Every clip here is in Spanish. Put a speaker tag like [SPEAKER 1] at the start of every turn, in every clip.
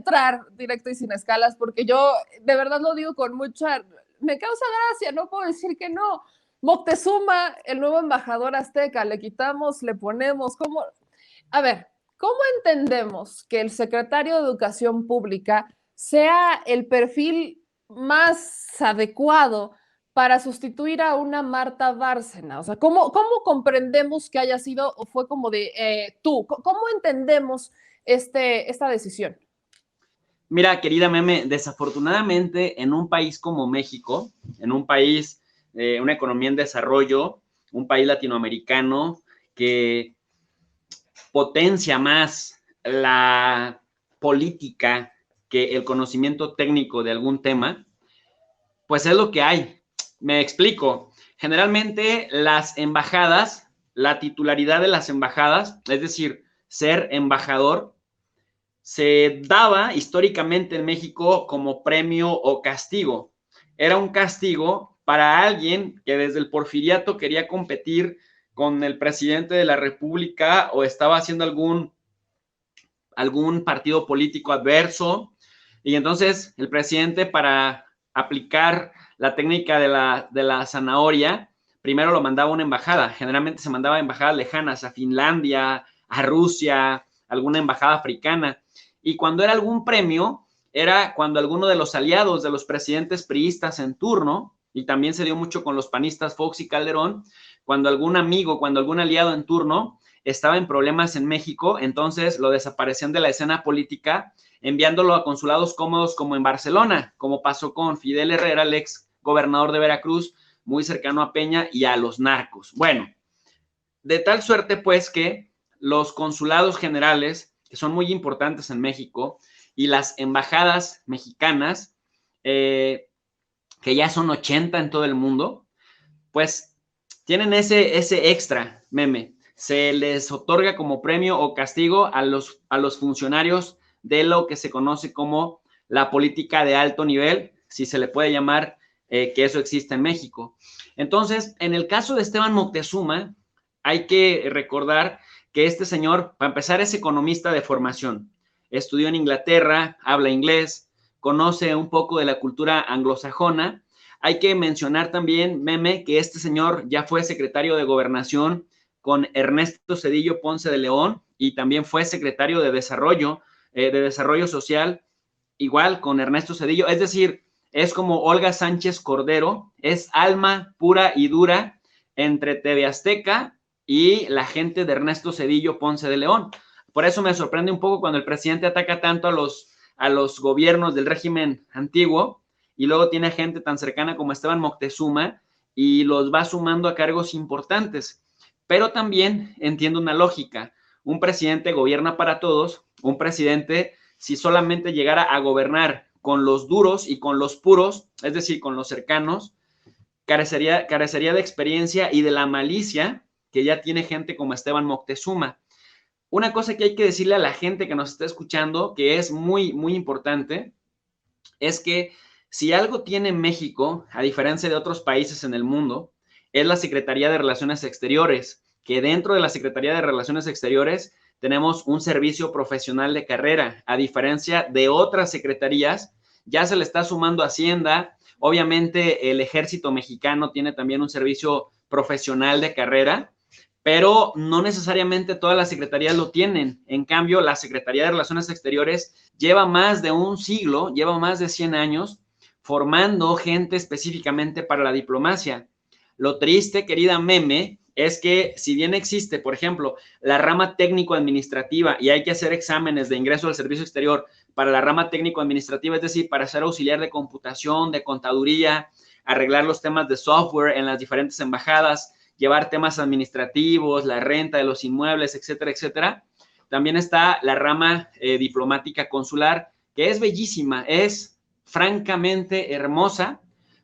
[SPEAKER 1] entrar directo y sin escalas, porque yo de verdad lo digo con mucha... Me causa gracia, no puedo decir que no. Moctezuma, el nuevo embajador azteca, le quitamos, le ponemos, ¿cómo? A ver, ¿cómo entendemos que el secretario de Educación Pública sea el perfil más adecuado para sustituir a una Marta Bárcena? O sea, ¿cómo comprendemos que haya sido o fue como de tú? ¿Cómo entendemos esta decisión?
[SPEAKER 2] Mira, querida Meme, desafortunadamente en un país como México, en un país, una economía en desarrollo, un país latinoamericano que potencia más la política que el conocimiento técnico de algún tema, pues es lo que hay. Me explico. Generalmente las embajadas, la titularidad de las embajadas, es decir, ser embajador, se daba históricamente en México como premio o castigo. Era un castigo para alguien que desde el porfiriato quería competir con el presidente de la República o estaba haciendo algún partido político adverso. Y entonces el presidente, para aplicar la técnica de la zanahoria, primero lo mandaba a una embajada. Generalmente se mandaba a embajadas lejanas, a Finlandia, a Rusia, alguna embajada africana. Y cuando era algún premio, era cuando alguno de los aliados de los presidentes priistas en turno, y también se dio mucho con los panistas Fox y Calderón, cuando algún amigo, cuando algún aliado en turno estaba en problemas en México, entonces lo desaparecían de la escena política, enviándolo a consulados cómodos como en Barcelona, como pasó con Fidel Herrera, el ex gobernador de Veracruz, muy cercano a Peña y a los narcos. Bueno, de tal suerte pues que los consulados generales, que son muy importantes en México, y las embajadas mexicanas, que ya son 80 en todo el mundo, pues tienen ese extra, Meme. Se les otorga como premio o castigo a los funcionarios de lo que se conoce como la política de alto nivel, si se le puede llamar que eso existe en México. Entonces, en el caso de Esteban Moctezuma, hay que recordar que este señor, para empezar, es economista de formación. Estudió en Inglaterra, habla inglés, conoce un poco de la cultura anglosajona. Hay que mencionar también, Meme, que este señor ya fue secretario de Gobernación con Ernesto Zedillo Ponce de León y también fue secretario de Desarrollo Social, igual con Ernesto Zedillo. Es decir, es como Olga Sánchez Cordero, es alma pura y dura entre TV Azteca y la gente de Ernesto Zedillo Ponce de León. Por eso me sorprende un poco cuando el presidente ataca tanto a los gobiernos del régimen antiguo y luego tiene gente tan cercana como Esteban Moctezuma y los va sumando a cargos importantes. Pero también entiendo una lógica. Un presidente gobierna para todos, un presidente, si solamente llegara a gobernar con los duros y con los puros, es decir, con los cercanos, carecería de experiencia y de la malicia que ya tiene gente como Esteban Moctezuma. Una cosa que hay que decirle a la gente que nos está escuchando, que es muy, muy importante, es que si algo tiene México, a diferencia de otros países en el mundo, es la Secretaría de Relaciones Exteriores, que dentro de la Secretaría de Relaciones Exteriores tenemos un servicio profesional de carrera, a diferencia de otras secretarías. Ya se le está sumando Hacienda, obviamente el Ejército Mexicano tiene también un servicio profesional de carrera, pero no necesariamente todas las secretarías lo tienen. En cambio, la Secretaría de Relaciones Exteriores lleva más de un siglo, lleva más de 100 años formando gente específicamente para la diplomacia. Lo triste, querida Meme, es que si bien existe, por ejemplo, la rama técnico-administrativa y hay que hacer exámenes de ingreso al servicio exterior para la rama técnico-administrativa, es decir, para ser auxiliar de computación, de contaduría, arreglar los temas de software en las diferentes embajadas, llevar temas administrativos, la renta de los inmuebles, etcétera, etcétera. También está la rama diplomática consular, que es bellísima, es francamente hermosa,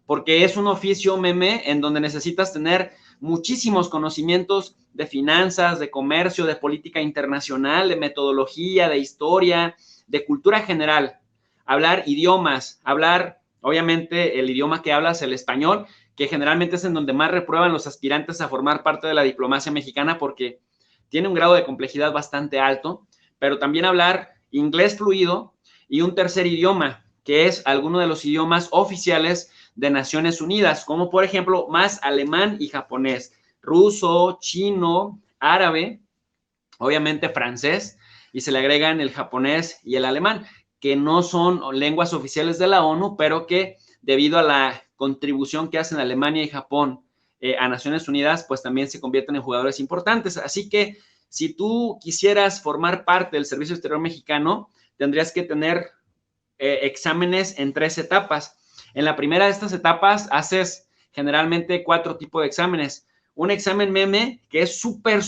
[SPEAKER 2] porque es un oficio, Meme, en donde necesitas tener muchísimos conocimientos de finanzas, de comercio, de política internacional, de metodología, de historia, de cultura general. Hablar idiomas, hablar, obviamente, el idioma que hablas, el español, que generalmente es en donde más reprueban los aspirantes a formar parte de la diplomacia mexicana porque tiene un grado de complejidad bastante alto, pero también hablar inglés fluido y un tercer idioma, que es alguno de los idiomas oficiales de Naciones Unidas, como por ejemplo más alemán y japonés, ruso, chino, árabe, obviamente francés, y se le agregan el japonés y el alemán, que no son lenguas oficiales de la ONU, pero que debido a la contribución que hacen Alemania y Japón a Naciones Unidas, pues también se convierten en jugadores importantes. Así que si tú quisieras formar parte del Servicio Exterior Mexicano, tendrías que tener exámenes en 3 etapas. En la primera de estas etapas haces generalmente 4 tipos de exámenes. Un examen meme que es súper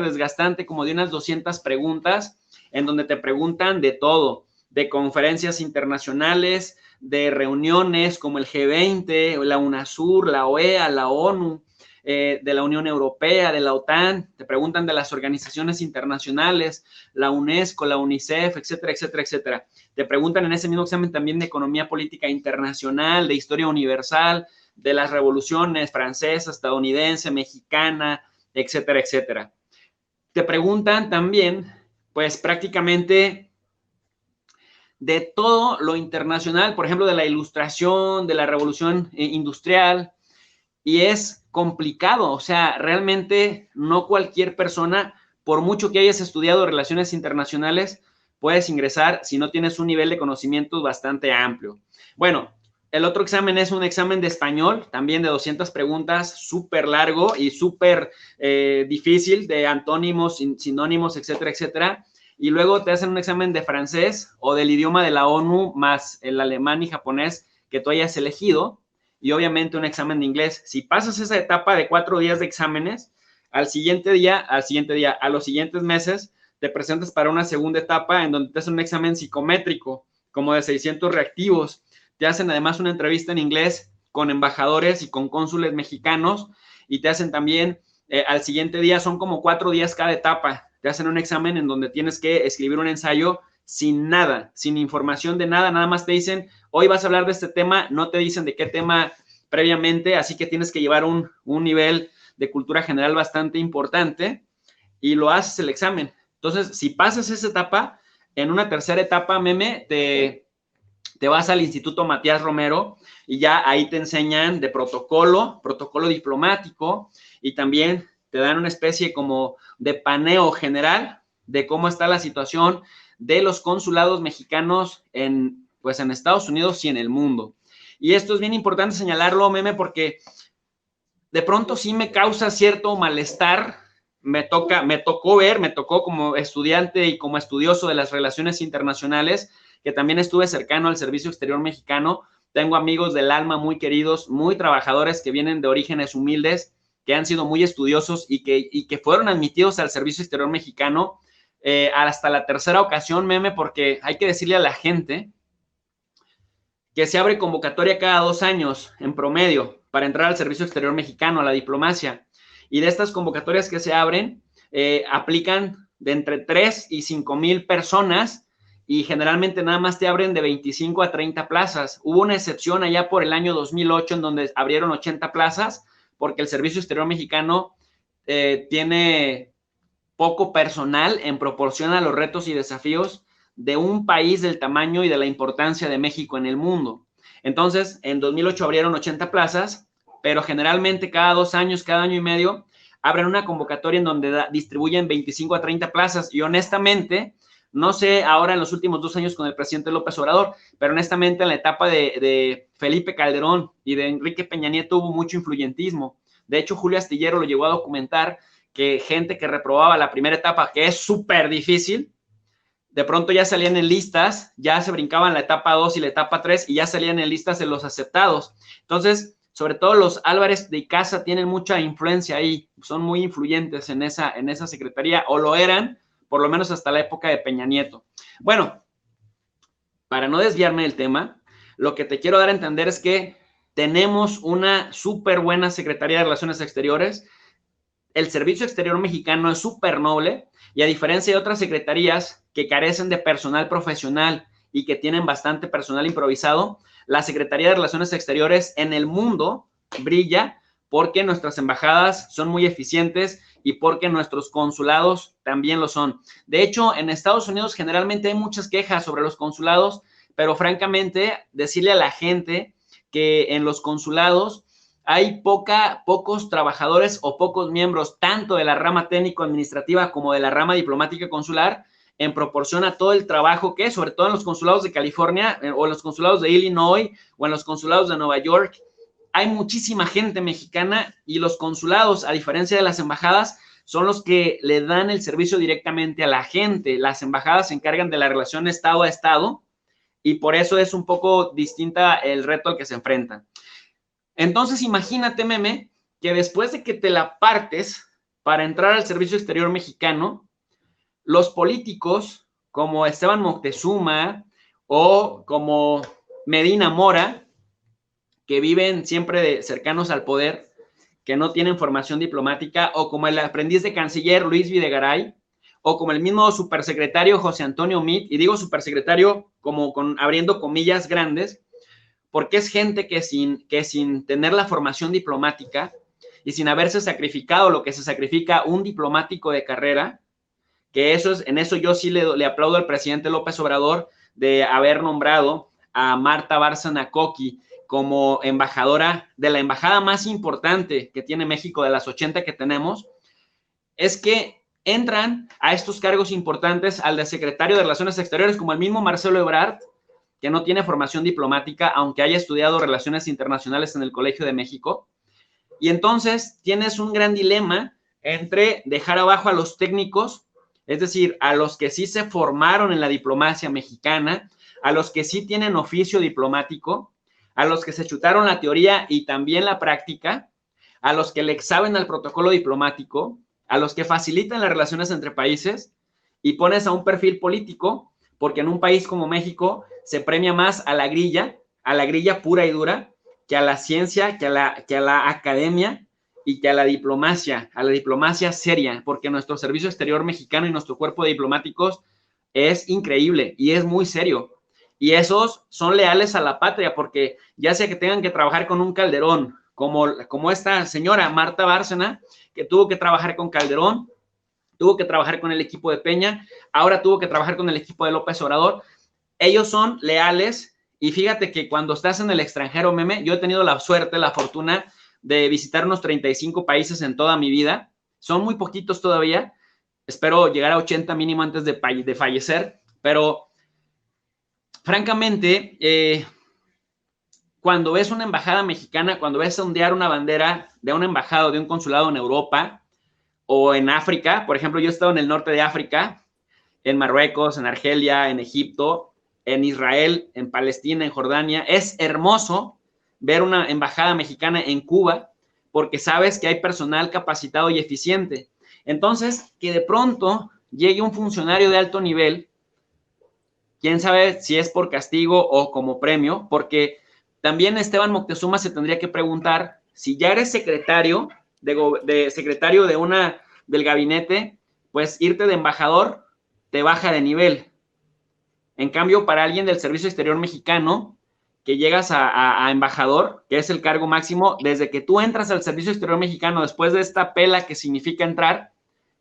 [SPEAKER 2] desgastante, como de unas 200 preguntas, en donde te preguntan de todo, de conferencias internacionales, de reuniones como el G20, la UNASUR, la OEA, la ONU, de la Unión Europea, de la OTAN, te preguntan de las organizaciones internacionales, la UNESCO, la UNICEF, etcétera, etcétera, etcétera. Te preguntan en ese mismo examen también de economía política internacional, de historia universal, de las revoluciones francesa, estadounidense, mexicana, etcétera, etcétera. Te preguntan también, pues prácticamente de todo lo internacional, por ejemplo, de la ilustración, de la revolución industrial, y es complicado, o sea, realmente no cualquier persona, por mucho que hayas estudiado relaciones internacionales, puedes ingresar si no tienes un nivel de conocimientos bastante amplio. Bueno, el otro examen es un examen de español, también de 200 preguntas, súper largo y súper difícil, de antónimos, sinónimos, etcétera, etcétera. Y luego te hacen un examen de francés o del idioma de la ONU más el alemán y japonés que tú hayas elegido, y obviamente un examen de inglés. Si pasas esa etapa de 4 días de exámenes, a los siguientes meses, te presentas para una segunda etapa en donde te hacen un examen psicométrico, como de 600 reactivos. Te hacen además una entrevista en inglés con embajadores y con cónsules mexicanos, y te hacen también, al siguiente día, son como 4 días cada etapa, te hacen un examen en donde tienes que escribir un ensayo sin nada, sin información de nada, nada más te dicen, hoy vas a hablar de este tema, no te dicen de qué tema previamente, así que tienes que llevar un nivel de cultura general bastante importante y lo haces el examen. Entonces, si pasas esa etapa, en una tercera etapa, meme, te vas al Instituto Matías Romero y ya ahí te enseñan de protocolo diplomático, y también te dan una especie como de paneo general de cómo está la situación de los consulados mexicanos en Estados Unidos y en el mundo. Y esto es bien importante señalarlo, meme, porque de pronto sí me causa cierto malestar. Me tocó como estudiante y como estudioso de las relaciones internacionales, que también estuve cercano al Servicio Exterior Mexicano. Tengo amigos del alma muy queridos, muy trabajadores, que vienen de orígenes humildes, que han sido muy estudiosos y que fueron admitidos al Servicio Exterior Mexicano hasta la tercera ocasión, meme, porque hay que decirle a la gente que se abre convocatoria cada 2 años en promedio para entrar al Servicio Exterior Mexicano, a la diplomacia. Y de estas convocatorias que se abren, aplican de entre 3 y 5 mil personas, y generalmente nada más te abren de 25 a 30 plazas. Hubo una excepción allá por el año 2008 en donde abrieron 80 plazas, porque el Servicio Exterior Mexicano tiene poco personal en proporción a los retos y desafíos de un país del tamaño y de la importancia de México en el mundo. Entonces, en 2008 abrieron 80 plazas, pero generalmente cada 2 años, cada año y medio, abren una convocatoria en donde distribuyen 25 a 30 plazas. Y honestamente, no sé ahora en los últimos 2 años con el presidente López Obrador, pero honestamente en la etapa de Felipe Calderón y de Enrique Peña Nieto hubo mucho influyentismo. De hecho, Julio Astillero lo llegó a documentar, que gente que reprobaba la primera etapa, que es súper difícil, de pronto ya salían en listas, ya se brincaban la etapa 2 y la etapa 3 y ya salían en listas de los aceptados. Entonces, sobre todo los Álvarez de Icaza tienen mucha influencia ahí, son muy influyentes en esa secretaría, o lo eran, por lo menos hasta la época de Peña Nieto. Bueno, para no desviarme del tema, lo que te quiero dar a entender es que tenemos una súper buena Secretaría de Relaciones Exteriores. El Servicio Exterior Mexicano es súper noble, y a diferencia de otras secretarías que carecen de personal profesional y que tienen bastante personal improvisado, la Secretaría de Relaciones Exteriores en el mundo brilla porque nuestras embajadas son muy eficientes y porque nuestros consulados también lo son. De hecho, en Estados Unidos generalmente hay muchas quejas sobre los consulados, pero francamente, decirle a la gente que en los consulados hay pocos trabajadores o pocos miembros, tanto de la rama técnico-administrativa como de la rama diplomática consular, en proporción a todo el trabajo que, sobre todo en los consulados de California, o en los consulados de Illinois, o en los consulados de Nueva York, hay muchísima gente mexicana, y los consulados, a diferencia de las embajadas, son los que le dan el servicio directamente a la gente. Las embajadas se encargan de la relación Estado a Estado, y por eso es un poco distinta el reto al que se enfrentan. Entonces, imagínate, Meme, que después de que te la partes para entrar al servicio exterior mexicano, los políticos como Esteban Moctezuma o como Medina Mora, que viven siempre cercanos al poder, que no tienen formación diplomática, o como el aprendiz de canciller Luis Videgaray, o como el mismo supersecretario José Antonio Meade, y digo supersecretario como abriendo comillas grandes, porque es gente que sin tener la formación diplomática y sin haberse sacrificado lo que se sacrifica un diplomático de carrera, que en eso yo sí le aplaudo al presidente López Obrador de haber nombrado a Marta Bárcena Coqui como embajadora de la embajada más importante que tiene México, de las 80 que tenemos, es que entran a estos cargos importantes al de secretario de Relaciones Exteriores, como el mismo Marcelo Ebrard, que no tiene formación diplomática, aunque haya estudiado Relaciones Internacionales en el Colegio de México. Y entonces tienes un gran dilema entre dejar abajo a los técnicos, es decir, a los que sí se formaron en la diplomacia mexicana, a los que sí tienen oficio diplomático, a los que se chutaron la teoría y también la práctica, a los que le saben al protocolo diplomático, a los que facilitan las relaciones entre países, y pones a un perfil político, porque en un país como México se premia más a la grilla pura y dura, que a la ciencia, que a la academia y que a la diplomacia seria, porque nuestro servicio exterior mexicano y nuestro cuerpo de diplomáticos es increíble y es muy serio. Y esos son leales a la patria, porque ya sea que tengan que trabajar con un Calderón, como esta señora Marta Bárcena, que tuvo que trabajar con Calderón, tuvo que trabajar con el equipo de Peña, ahora tuvo que trabajar con el equipo de López Obrador. Ellos son leales, y fíjate que cuando estás en el extranjero, Meme, yo he tenido la suerte, la fortuna de visitar unos 35 países en toda mi vida. Son muy poquitos todavía. Espero llegar a 80 mínimo antes de fallecer, pero francamente, cuando ves una embajada mexicana, cuando ves ondear una bandera de una embajada o de un consulado en Europa o en África, por ejemplo, yo he estado en el norte de África, en Marruecos, en Argelia, en Egipto, en Israel, en Palestina, en Jordania. Es hermoso ver una embajada mexicana en Cuba, porque sabes que hay personal capacitado y eficiente. Entonces, que de pronto llegue un funcionario de alto nivel, quién sabe si es por castigo o como premio, porque también Esteban Moctezuma se tendría que preguntar si ya eres secretario del gabinete, pues irte de embajador te baja de nivel. En cambio, para alguien del Servicio Exterior Mexicano, que llegas a embajador, que es el cargo máximo, desde que tú entras al Servicio Exterior Mexicano, después de esta pela que significa entrar,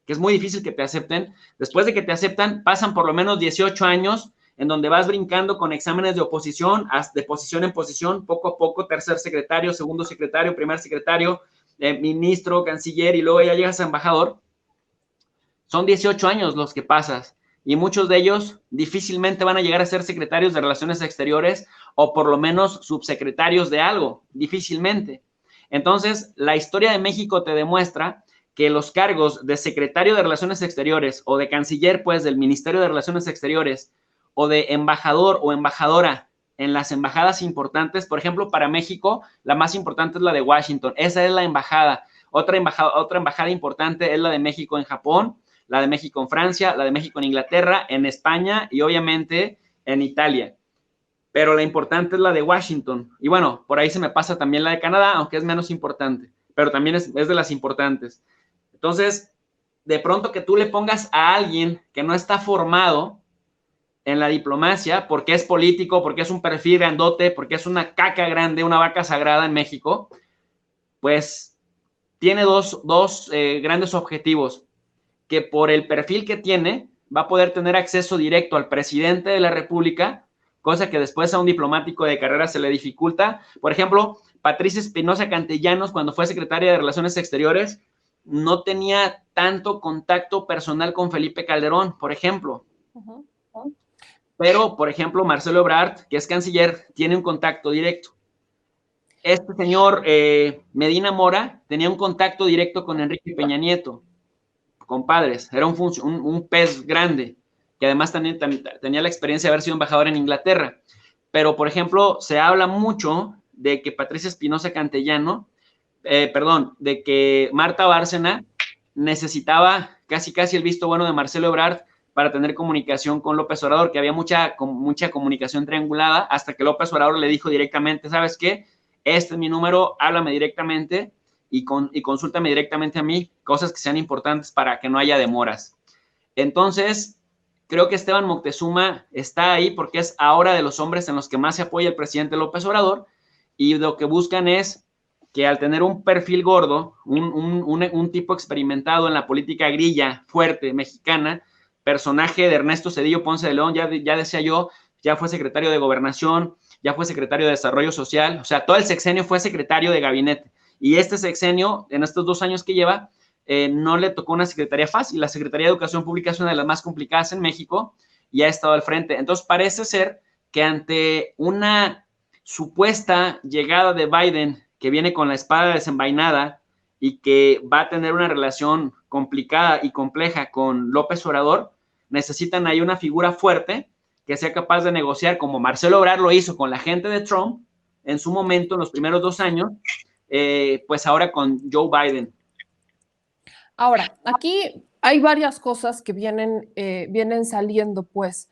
[SPEAKER 2] que es muy difícil que te acepten, después de que te aceptan, pasan por lo menos 18 años en donde vas brincando con exámenes de oposición, de posición en posición, poco a poco, tercer secretario, segundo secretario, primer secretario, ministro, canciller, y luego ya llegas a embajador. Son 18 años los que pasas, y muchos de ellos difícilmente van a llegar a ser secretarios de Relaciones Exteriores, o por lo menos subsecretarios de algo, difícilmente. Entonces, la historia de México te demuestra que los cargos de secretario de Relaciones Exteriores o de canciller, pues, del Ministerio de Relaciones Exteriores, o de embajador o embajadora en las embajadas importantes, por ejemplo, para México, la más importante es la de Washington. Esa es la embajada. Otra embajada importante es la de México en Japón, la de México en Francia, la de México en Inglaterra, en España y obviamente en Italia. Pero la importante es la de Washington. Y bueno, por ahí se me pasa también la de Canadá, aunque es menos importante, pero también es de las importantes. Entonces, de pronto que tú le pongas a alguien que no está formado en la diplomacia, porque es político, porque es un perfil grandote, porque es una caca grande, una vaca sagrada en México, pues tiene dos grandes objetivos, que por el perfil que tiene va a poder tener acceso directo al presidente de la República, cosa que después a un diplomático de carrera se le dificulta. Por ejemplo, Patricia Espinosa Cantellanos, cuando fue secretaria de Relaciones Exteriores, no tenía tanto contacto personal con Felipe Calderón, por ejemplo. Pero, por ejemplo, Marcelo Ebrard, que es canciller, tiene un contacto directo. Este señor Medina Mora tenía un contacto directo con Enrique Peña Nieto, compadres, era un pez grande, que además también tenía la experiencia de haber sido embajador en Inglaterra. Pero, por ejemplo, se habla mucho de que Patricia Espinosa Cantellano, de que Marta Bárcena necesitaba casi el visto bueno de Marcelo Ebrard para tener comunicación con López Obrador, que había mucha comunicación triangulada, hasta que López Obrador le dijo directamente, ¿sabes qué? Este es mi número, háblame directamente y consúltame directamente a mí, cosas que sean importantes para que no haya demoras. Entonces, creo que Esteban Moctezuma está ahí porque es ahora de los hombres en los que más se apoya el presidente López Obrador, y lo que buscan es que al tener un perfil gordo, un tipo experimentado en la política grilla fuerte mexicana, personaje de Ernesto Zedillo Ponce de León, ya decía yo, ya fue secretario de Gobernación, ya fue secretario de Desarrollo Social, o sea, todo el sexenio fue secretario de gabinete. Y este sexenio, en estos 2 años que lleva, no le tocó una secretaría fácil. La Secretaría de Educación Pública es una de las más complicadas en México y ha estado al frente. Entonces, parece ser que ante una supuesta llegada de Biden, que viene con la espada desenvainada y que va a tener una relación complicada y compleja con López Obrador, necesitan ahí una figura fuerte que sea capaz de negociar, como Marcelo Ebrard lo hizo con la gente de Trump en su momento, en los primeros 2 años, pues ahora con Joe Biden.
[SPEAKER 1] Ahora, aquí hay varias cosas que vienen saliendo, pues.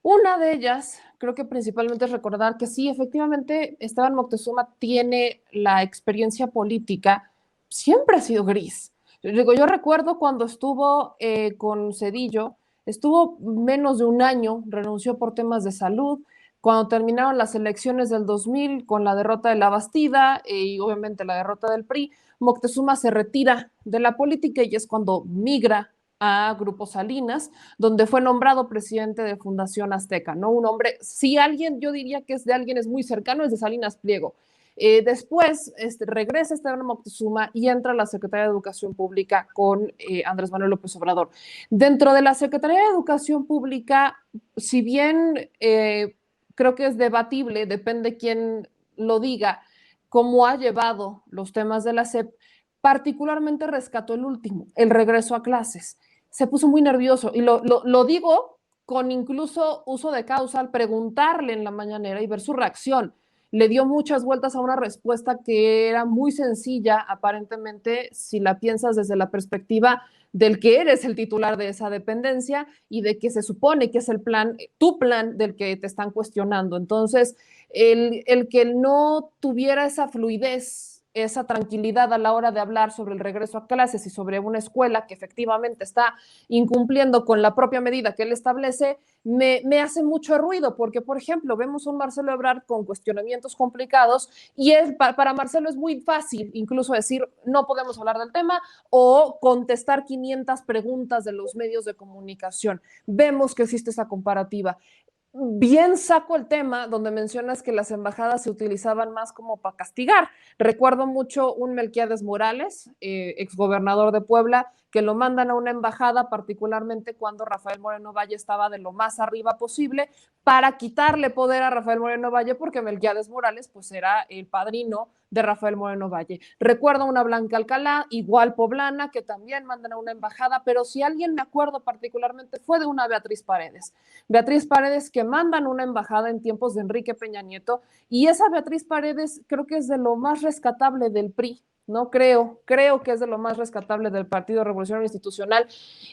[SPEAKER 1] Una de ellas, creo que principalmente es recordar que sí, efectivamente, Esteban Moctezuma tiene la experiencia política, siempre ha sido gris. Yo recuerdo cuando estuvo con Zedillo, estuvo menos de un año, renunció por temas de salud. Cuando terminaron las elecciones del 2000 con la derrota de la Bastida y obviamente la derrota del PRI, Moctezuma se retira de la política y es cuando migra a Grupo Salinas, donde fue nombrado presidente de Fundación Azteca, ¿no? Un hombre, si alguien, yo diría que es de alguien, es muy cercano, es de Salinas Pliego. Después regresa Esteban Moctezuma y entra a la Secretaría de Educación Pública con Andrés Manuel López Obrador. Dentro de la Secretaría de Educación Pública, si bien creo que es debatible, depende quién lo diga, cómo ha llevado los temas de la SEP, particularmente rescató el último, el regreso a clases. Se puso muy nervioso y lo digo con incluso uso de causa al preguntarle en la mañanera y ver su reacción. Le dio muchas vueltas a una respuesta que era muy sencilla, aparentemente, si la piensas desde la perspectiva del que eres el titular de esa dependencia y de que se supone que es el plan, tu plan del que te están cuestionando. Entonces, el que no tuviera esa fluidez, esa tranquilidad a la hora de hablar sobre el regreso a clases y sobre una escuela que efectivamente está incumpliendo con la propia medida que él establece, me hace mucho ruido, porque, por ejemplo, vemos un Marcelo Ebrard con cuestionamientos complicados y para Marcelo es muy fácil incluso decir no podemos hablar del tema o contestar 500 preguntas de los medios de comunicación. Vemos que existe esa comparativa. Bien saco el tema donde mencionas que las embajadas se utilizaban más como para castigar. Recuerdo mucho un Melquiades Morales, exgobernador de Puebla, que lo mandan a una embajada, particularmente cuando Rafael Moreno Valle estaba de lo más arriba posible, para quitarle poder a Rafael Moreno Valle, porque Melquiades Morales pues era el padrino de Rafael Moreno Valle. Recuerdo una Blanca Alcalá, igual poblana, que también mandan a una embajada, pero si alguien me acuerdo particularmente fue de una Beatriz Paredes. Beatriz Paredes que mandan una embajada en tiempos de Enrique Peña Nieto, y esa Beatriz Paredes creo que es de lo más rescatable del PRI, ¿no? Creo que es de lo más rescatable del Partido Revolucionario Institucional,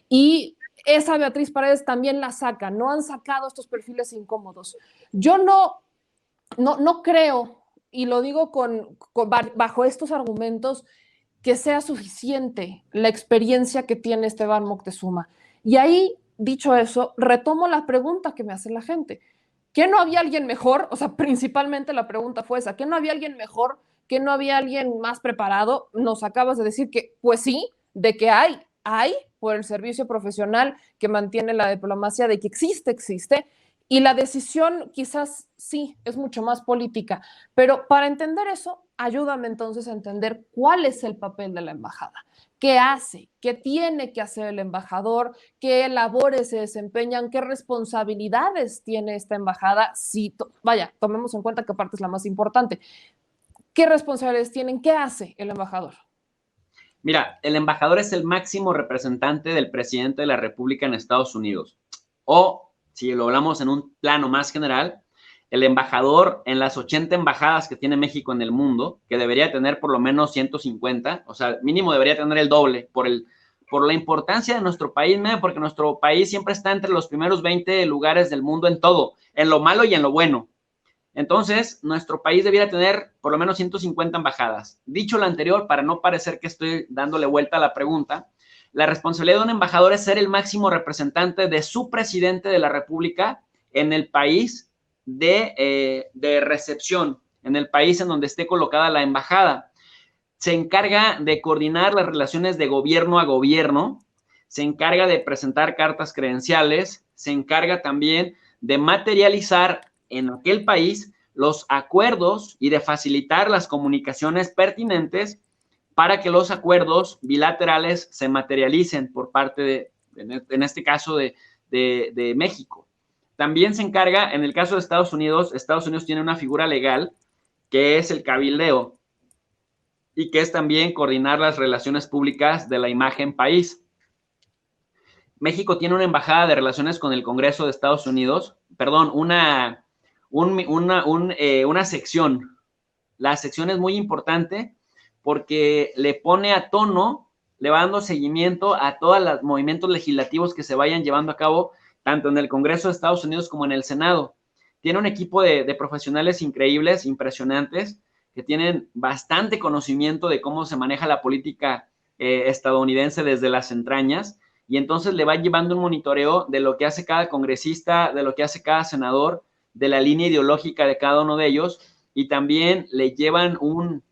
[SPEAKER 1] y esa Beatriz Paredes también la saca, no han sacado estos perfiles incómodos. Yo no creo, y lo digo bajo estos argumentos, que sea suficiente la experiencia que tiene Esteban Moctezuma. Y ahí, dicho eso, retomo la pregunta que me hace la gente. ¿Que no había alguien mejor? O sea, principalmente la pregunta fue esa, ¿que no había alguien mejor que no había alguien más preparado. Nos acabas de decir que, pues sí, de que hay por el servicio profesional que mantiene la diplomacia, de que existe, y la decisión quizás sí es mucho más política, pero para entender eso, ayúdame entonces a entender cuál es el papel de la embajada. ¿Qué hace? ¿Qué tiene que hacer el embajador? ¿Qué labores se desempeñan? ¿Qué responsabilidades tiene esta embajada? Si, vaya, tomemos en cuenta que aparte es la más importante. ¿Qué responsabilidades tienen? ¿Qué hace el embajador?
[SPEAKER 2] Mira, el embajador es el máximo representante del presidente de la República en Estados Unidos. O, si lo hablamos en un plano más general, el embajador en las 80 embajadas que tiene México en el mundo, que debería tener por lo menos 150, o sea, mínimo debería tener el doble por la importancia de nuestro país, porque nuestro país siempre está entre los primeros 20 lugares del mundo en todo, en lo malo y en lo bueno. Entonces, nuestro país debiera tener por lo menos 150 embajadas. Dicho lo anterior, para no parecer que estoy dándole vuelta a la pregunta, la responsabilidad de un embajador es ser el máximo representante de su presidente de la República en el país de recepción, en el país en donde esté colocada la embajada. Se encarga de coordinar las relaciones de gobierno a gobierno, se encarga de presentar cartas credenciales, se encarga también de materializar en aquel país los acuerdos y de facilitar las comunicaciones pertinentes para que los acuerdos bilaterales se materialicen por parte de, en este caso, de México. También se encarga, en el caso de Estados Unidos tiene una figura legal que es el cabildeo y que es también coordinar las relaciones públicas de la imagen país. México tiene una embajada de relaciones con el Congreso de Estados Unidos, perdón, una sección. La sección es muy importante porque le pone a tono, le va dando seguimiento a todos los movimientos legislativos que se vayan llevando a cabo, tanto en el Congreso de Estados Unidos como en el Senado. Tiene un equipo de profesionales increíbles, impresionantes, que tienen bastante conocimiento de cómo se maneja la política estadounidense desde las entrañas, y entonces le va llevando un monitoreo de lo que hace cada congresista, de lo que hace cada senador, de la línea ideológica de cada uno de ellos, y también le llevan un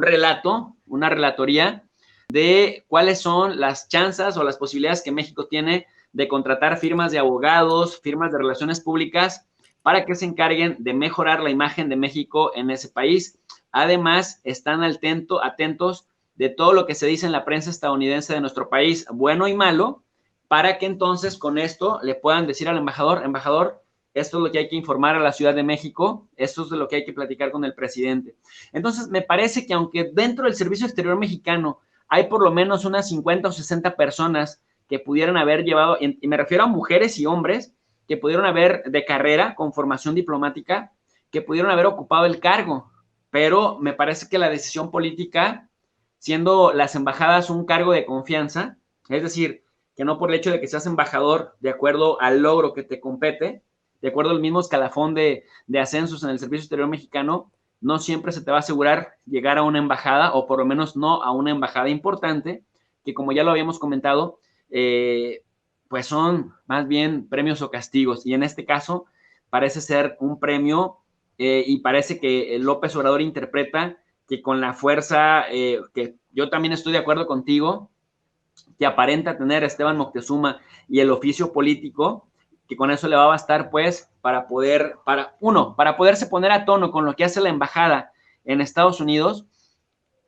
[SPEAKER 2] relato, una relatoría de cuáles son las chances o las posibilidades que México tiene de contratar firmas de abogados, firmas de relaciones públicas, para que se encarguen de mejorar la imagen de México en ese país. Además, están atentos de todo lo que se dice en la prensa estadounidense de nuestro país, bueno y malo, para que entonces con esto le puedan decir al embajador, esto es lo que hay que informar a la Ciudad de México, esto es de lo que hay que platicar con el presidente. Entonces, me parece que aunque dentro del Servicio Exterior Mexicano hay por lo menos unas 50 o 60 personas que pudieran haber llevado, y me refiero a mujeres y hombres, que pudieron haber de carrera con formación diplomática, que pudieron haber ocupado el cargo, pero me parece que la decisión política, siendo las embajadas un cargo de confianza, es decir, que no por el hecho de que seas embajador de acuerdo al logro que te compete, de acuerdo al mismo escalafón de ascensos en el Servicio Exterior Mexicano, no siempre se te va a asegurar llegar a una embajada, o por lo menos no a una embajada importante, que como ya lo habíamos comentado, pues son más bien premios o castigos, y en este caso parece ser un premio, y parece que López Obrador interpreta que con la fuerza, que yo también estoy de acuerdo contigo, que aparenta tener Esteban Moctezuma y el oficio político, que con eso le va a bastar pues para poderse poner a tono con lo que hace la embajada en Estados Unidos,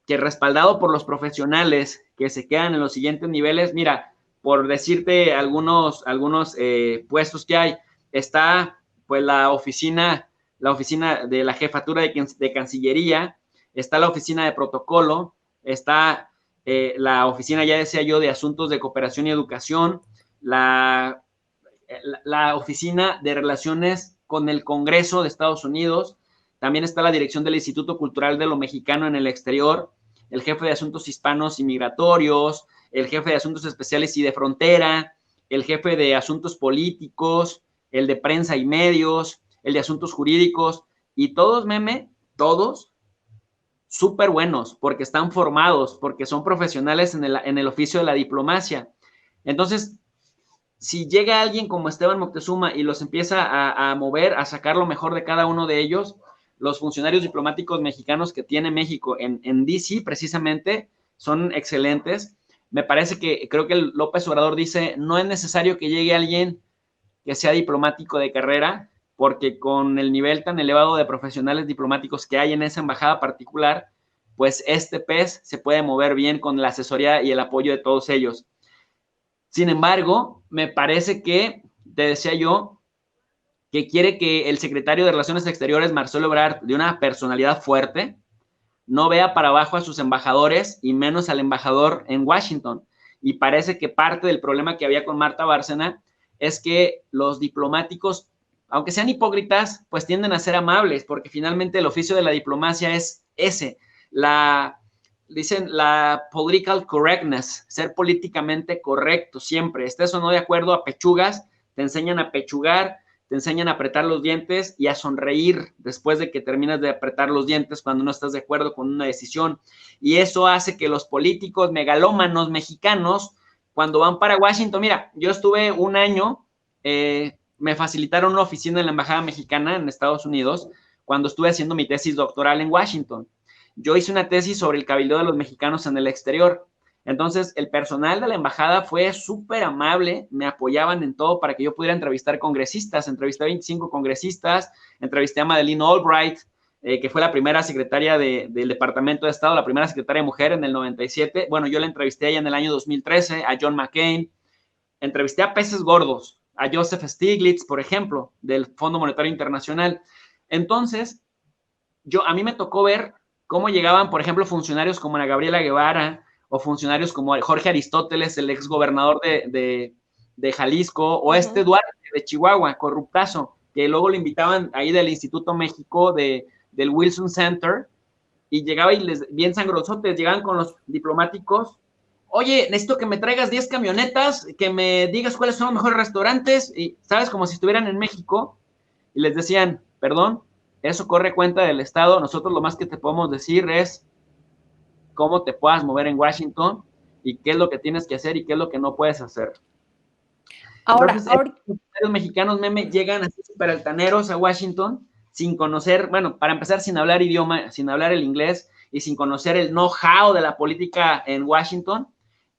[SPEAKER 2] que respaldado por los profesionales que se quedan en los siguientes niveles. Mira, por decirte algunos puestos que hay, está pues la oficina de la jefatura de Cancillería, está la oficina de protocolo, está la oficina, ya decía yo, de asuntos de cooperación y educación, la oficina de relaciones con el Congreso de Estados Unidos, también está la dirección del Instituto Cultural de lo Mexicano en el Exterior, el jefe de asuntos hispanos y migratorios, el jefe de asuntos especiales y de frontera, el jefe de asuntos políticos, el de prensa y medios, el de asuntos jurídicos, y todos, todos súper buenos, porque están formados, porque son profesionales en el oficio de la diplomacia. Entonces, si llega alguien como Esteban Moctezuma y los empieza a mover, a sacar lo mejor de cada uno de ellos, los funcionarios diplomáticos mexicanos que tiene México en DC, precisamente, son excelentes. Me parece que, creo que López Obrador dice, no es necesario que llegue alguien que sea diplomático de carrera, porque con el nivel tan elevado de profesionales diplomáticos que hay en esa embajada particular, pues este pez se puede mover bien con la asesoría y el apoyo de todos ellos. Sin embargo, me parece que, te decía yo, que quiere que el secretario de Relaciones Exteriores, Marcelo Ebrard, de una personalidad fuerte, no vea para abajo a sus embajadores y menos al embajador en Washington. Y parece que parte del problema que había con Marta Bárcena es que los diplomáticos, aunque sean hipócritas, pues tienden a ser amables, porque finalmente el oficio de la diplomacia es ese, dicen la political correctness, ser políticamente correcto siempre. Estés o no de acuerdo, a pechugas, te enseñan a pechugar, te enseñan a apretar los dientes y a sonreír después de que terminas de apretar los dientes cuando no estás de acuerdo con una decisión. Y eso hace que los políticos megalómanos mexicanos, cuando van para Washington, mira, yo estuve un año, me facilitaron una oficina en la Embajada Mexicana en Estados Unidos cuando estuve haciendo mi tesis doctoral en Washington. Yo hice una tesis sobre el cabildeo de los mexicanos en el exterior. Entonces, el personal de la embajada fue súper amable, me apoyaban en todo para que yo pudiera entrevistar congresistas. Entrevisté a 25 congresistas, entrevisté a Madeleine Albright, que fue la primera secretaria del Departamento de Estado, la primera secretaria mujer en el 97. Bueno, yo la entrevisté a ella en el año 2013, a John McCain. Entrevisté a peces gordos, a Joseph Stiglitz, por ejemplo, del Fondo Monetario Internacional. Entonces, a mí me tocó ver cómo llegaban, por ejemplo, funcionarios como Ana Gabriela Guevara, o funcionarios como Jorge Aristóteles, el exgobernador de Jalisco, o este Duarte de Chihuahua, corruptazo, que luego lo invitaban ahí del Instituto México, del Wilson Center, y llegaba y bien sangrosotes, llegaban con los diplomáticos, oye, necesito que me traigas 10 camionetas, que me digas cuáles son los mejores restaurantes, y sabes, como si estuvieran en México, y les decían, perdón, eso corre cuenta del Estado, nosotros lo más que te podemos decir es cómo te puedas mover en Washington y qué es lo que tienes que hacer y qué es lo que no puedes hacer.
[SPEAKER 1] Ahora,
[SPEAKER 2] entonces, los mexicanos llegan así súper altaneros a Washington sin conocer, bueno, para empezar sin hablar idioma, sin hablar el inglés y sin conocer el know-how de la política en Washington,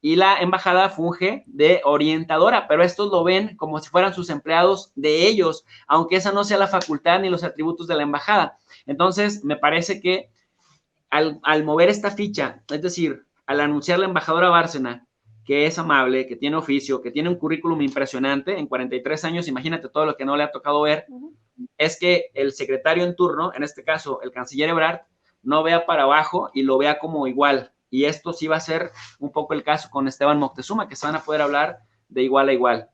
[SPEAKER 2] y la embajada funge de orientadora, pero estos lo ven como si fueran sus empleados de ellos, aunque esa no sea la facultad ni los atributos de la embajada. Entonces, me parece que al mover esta ficha, es decir, al anunciar la embajadora Bárcena, que es amable, que tiene oficio, que tiene un currículum impresionante, en 43 años, imagínate todo lo que no le ha tocado ver, es que el secretario en turno, en este caso el canciller Ebrard, no vea para abajo y lo vea como igual. Y esto sí va a ser un poco el caso con Esteban Moctezuma, que se van a poder hablar de igual a igual.